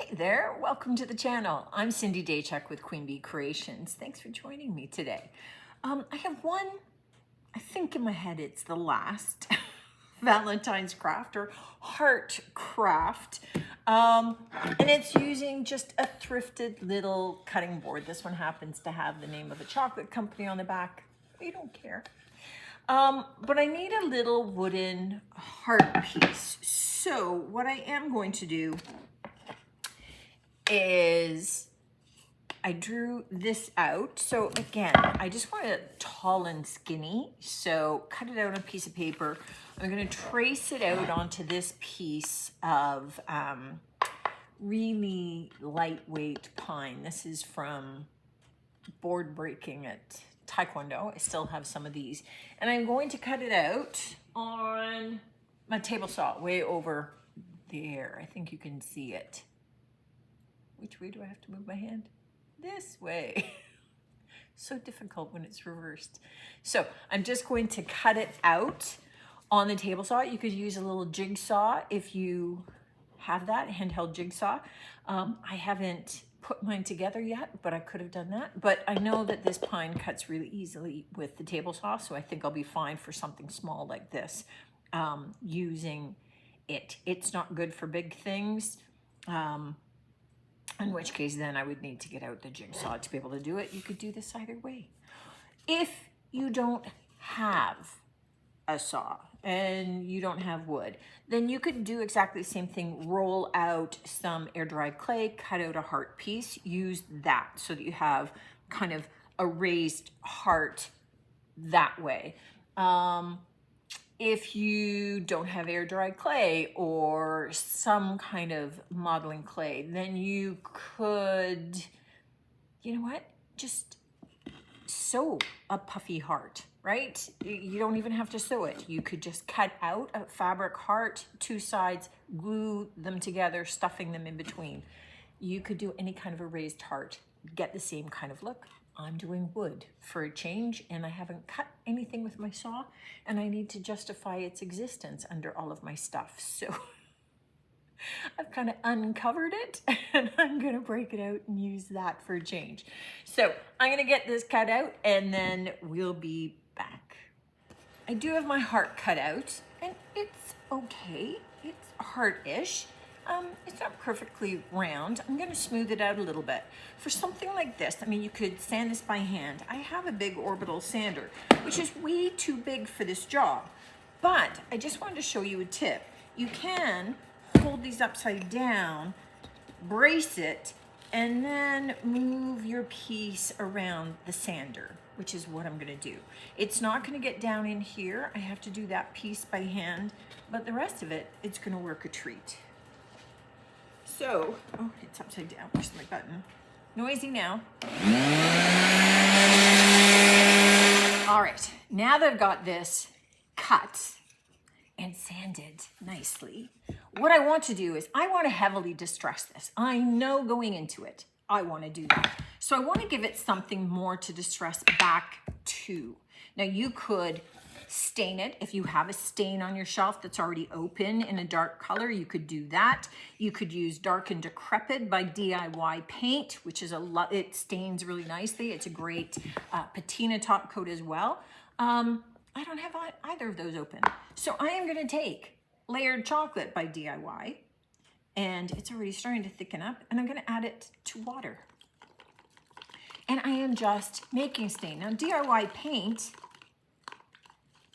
Hey there, welcome to the channel. I'm Cindy Daychuk with Queen Bee Creations. Thanks for joining me today. I have one, I think in my head it's the last Valentine's craft or heart craft. And it's using just a thrifted little cutting board. This one happens to have the name of a chocolate company on the back. We don't care. But I need a little wooden heart piece. So what I am going to do is I drew this out. So again, I just want it tall and skinny. So cut it out on a piece of paper. I'm going to trace it out onto this piece of really lightweight pine. This is from board breaking at Taekwondo. I still have some of these. And I'm going to cut it out on my table saw way over there. I think you can see it. Which way do I have to move my hand? This way. So difficult when it's reversed. So I'm just going to cut it out on the table saw. You could use a little jigsaw if you have that, handheld jigsaw. I haven't put mine together yet, but I could have done that. But I know that this pine cuts really easily with the table saw, so I think I'll be fine for something small like this using it. It's not good for big things. In which case then I would need to get out the jigsaw to be able to do it. You could do this either way. If you don't have a saw and you don't have wood, then you could do exactly the same thing. Roll out some air-dried clay, cut out a heart piece, use that so that you have kind of a raised heart that way. If you don't have air-dried clay or some kind of modeling clay, then you could, you know what, just sew a puffy heart, right? You don't even have to sew it. You could just cut out a fabric heart, two sides, glue them together, stuffing them in between. You could do any kind of a raised heart, get the same kind of look. I'm doing wood for a change, and I haven't cut anything with my saw, and I need to justify its existence under all of my stuff. So I've kind of uncovered it, and I'm gonna break it out and use that for a change. So I'm gonna get this cut out, and then we'll be back. I do have my heart cut out, and it's okay. It's heart-ish. It's not perfectly round. I'm going to smooth it out a little bit. For something like this, I mean, you could sand this by hand. I have a big orbital sander, which is way too big for this job. But I just wanted to show you a tip. You can hold these upside down, brace it, and then move your piece around the sander, which is what I'm going to do. It's not going to get down in here. I have to do that piece by hand, but the rest of it, it's going to work a treat. So, oh, it's upside down. Where's my button? Noisy now. All right, now that I've got this cut and sanded nicely, what I want to do is I want to heavily distress this. I know going into it, I want to do that. So I want to give it something more to distress back to. Now you could stain it. If you have a stain on your shelf that's already open in a dark color, you could do that. You could use Dark and Decrepit by DIY Paint, which is it stains really nicely. It's a great patina top coat as well. I don't have either of those open. So I am gonna take Layered Chocolate by DIY, and it's already starting to thicken up, and I'm gonna add it to water. And I am just making a stain. Now DIY Paint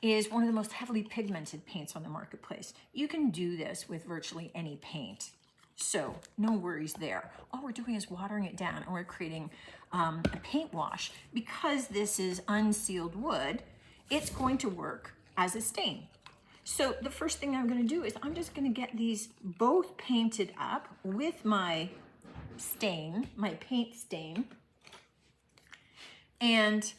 is one of the most heavily pigmented paints on the marketplace. You can do this with virtually any paint. So no worries there. All we're doing is watering it down, and we're creating a paint wash. Because this is unsealed wood, it's going to work as a stain. So the first thing I'm gonna do is I'm just gonna get these both painted up with my stain, my paint stain. And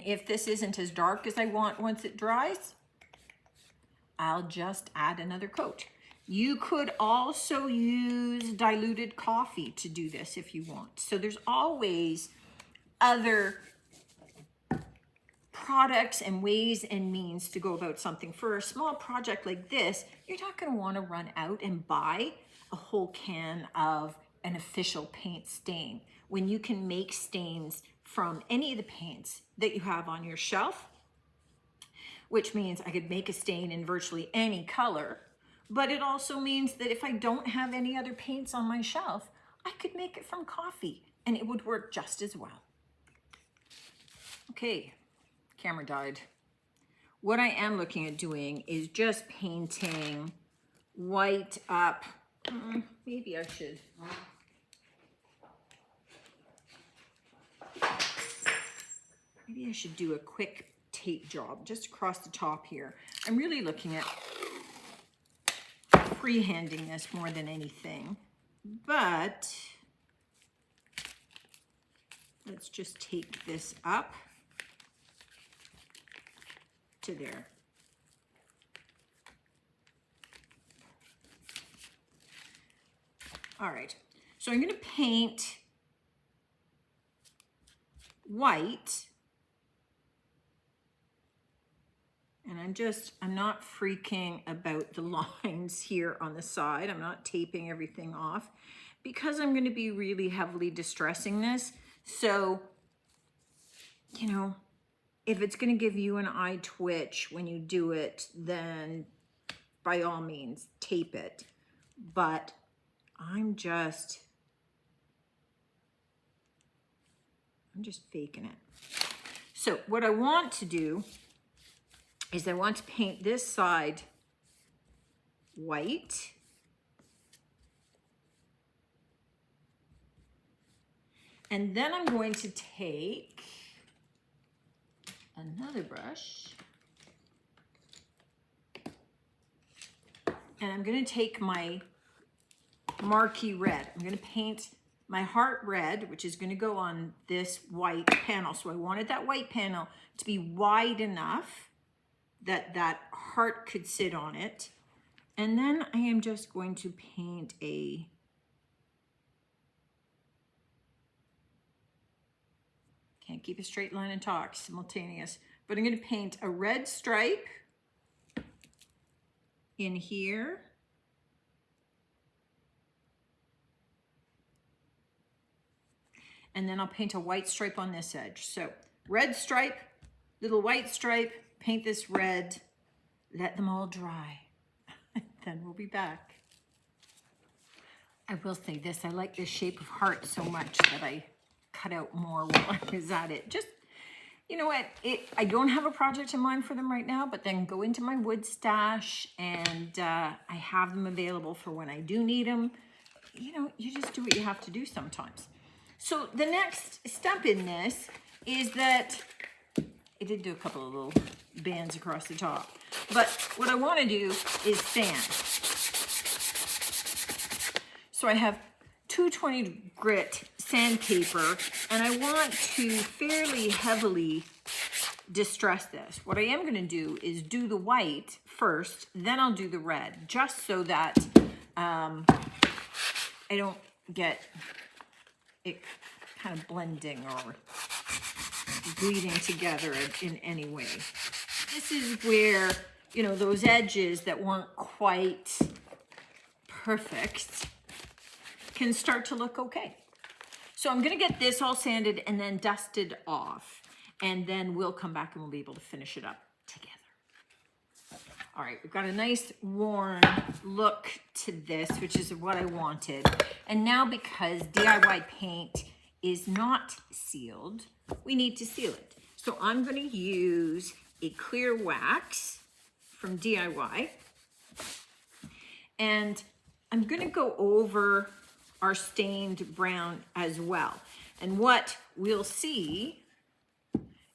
if this isn't as dark as I want once it dries, I'll just add another coat. You could also use diluted coffee to do this if you want. So there's always other products and ways and means to go about something. For a small project like this, you're not going to want to run out and buy a whole can of an official paint stain when you can make stains from any of the paints that you have on your shelf, which means I could make a stain in virtually any color, but it also means that if I don't have any other paints on my shelf, I could make it from coffee and it would work just as well. Okay, camera died. What I am looking at doing is just painting white up. Maybe I should. Maybe I should do a quick tape job just across the top here. I'm really looking at freehanding this more than anything, but let's just take this up to there. All right, so I'm going to paint white, and I'm not freaking about the lines here on the side. I'm not taping everything off because I'm going to be really heavily distressing this. So, you know, if it's going to give you an eye twitch when you do it, then by all means tape it. But I'm just faking it. So what I want to do is I want to paint this side white. And then I'm going to take another brush and I'm going to take my marquee red. I'm going to paint my heart red, which is going to go on this white panel. So I wanted that white panel to be wide enough that that heart could sit on it. And then I am just going to paint a can't keep a straight line and talk simultaneous, but I'm going to paint a red stripe in here. And then I'll paint a white stripe on this edge. So red stripe, little white stripe, paint this red, let them all dry. Then we'll be back. I will say this, I like this shape of heart so much that I cut out more while I was at it. Just, you know what, I don't have a project in mind for them right now, but then go into my wood stash and I have them available for when I do need them. You know, you just do what you have to do sometimes. So the next step in this is that I did do a couple of little bands across the top, but what I want to do is sand. So I have 220 grit sandpaper and I want to fairly heavily distress this. What I am going to do is do the white first, then I'll do the red, just so that I don't get it kind of blending or bleeding together in any way. This is where, you know, those edges that weren't quite perfect can start to look okay. So I'm going to get this all sanded and then dusted off, and then we'll come back and we'll be able to finish it up together. All right, we've got a nice worn look to this, which is what I wanted. And now because DIY paint is not sealed, we need to seal it. So I'm going to use a clear wax from DIY. And I'm going to go over our stained brown as well. And what we'll see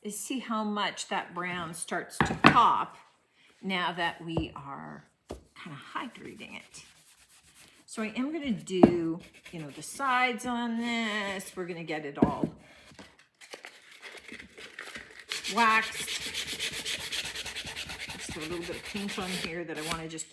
is see how much that brown starts to pop now that we are kind of hydrating it. So I am going to do, you know, the sides on this. We're going to get it all waxed. Just a little bit of paint on here that I want to just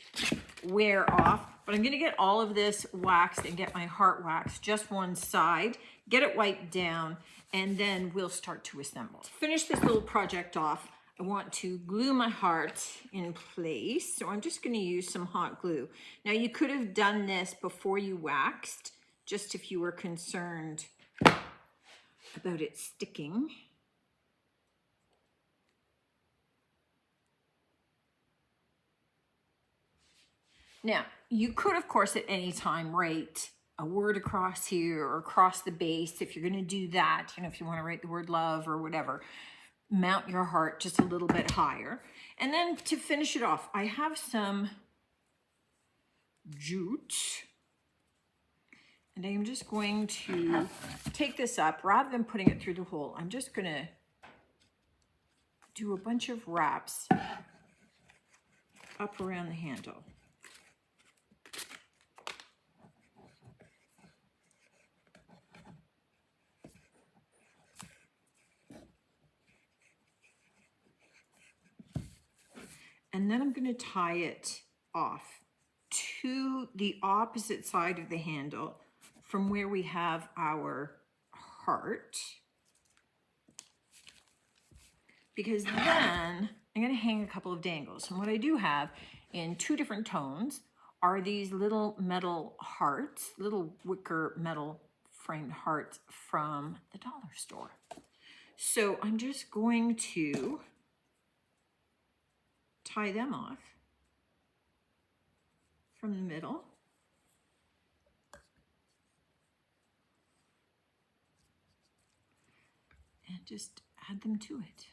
wear off. But I'm going to get all of this waxed and get my heart waxed, just one side, get it wiped down, and then we'll start to assemble. To finish this little project off, I want to glue my heart in place. So I'm just going to use some hot glue. Now you could have done this before you waxed, just if you were concerned about it sticking. Now, you could, of course, at any time write a word across here or across the base. If you're going to do that, you know, if you want to write the word love or whatever, mount your heart just a little bit higher. And then to finish it off, I have some jute. And I'm just going to take this up, rather than putting it through the hole, I'm just going to do a bunch of wraps up around the handle. And then I'm going to tie it off to the opposite side of the handle from where we have our heart. Because then I'm going to hang a couple of dangles. And what I do have in 2 different tones are these little metal hearts, little wicker metal framed hearts from the dollar store. So I'm just going to tie them off from the middle. And just add them to it.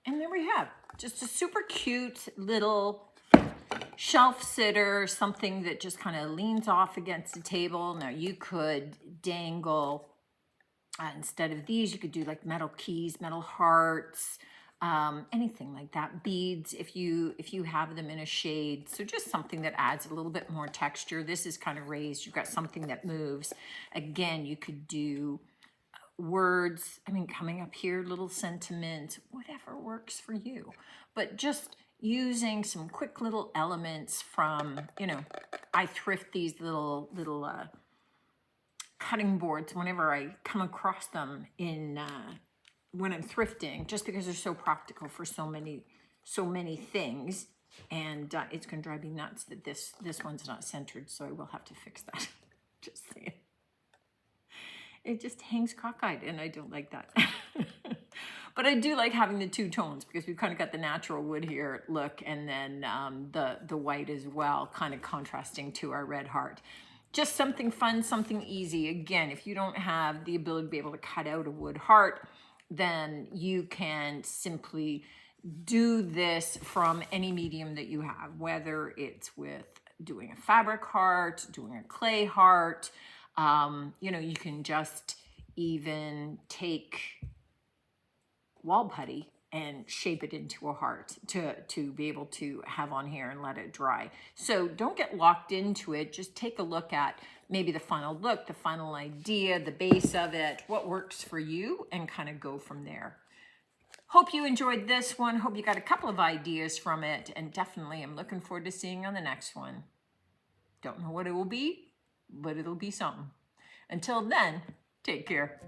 And there we have just a super cute little shelf sitter, something that just kind of leans off against the table. Now you could dangle, instead of these, you could do like metal keys, metal hearts, anything like that. Beads, if you have them in a shade. So just something that adds a little bit more texture. This is kind of raised. You've got something that moves. Again, you could do words, I mean, coming up here, little sentiments, whatever works for you. But just using some quick little elements from, you know, I thrift these little cutting boards whenever I come across them in when I'm thrifting, just because they're so practical for so many things. And it's going to drive me nuts that this one's not centered, so I will have to fix that. Just saying. It just hangs cockeyed, and I don't like that. But I do like having the 2 tones, because we've kind of got the natural wood here look, and then the white as well, kind of contrasting to our red heart. Just something fun, something easy. Again, if you don't have the ability to be able to cut out a wood heart, then you can simply do this from any medium that you have, whether it's with doing a fabric heart, doing a clay heart. You know, you can just even take wall putty and shape it into a heart to be able to have on here and let it dry. So don't get locked into it. Just take a look at maybe the final look, the final idea, the base of it, what works for you, and kind of go from there. Hope you enjoyed this one. Hope you got a couple of ideas from it, and definitely I'm looking forward to seeing you on the next one. Don't know what it will be, but it'll be something. Until then, take care.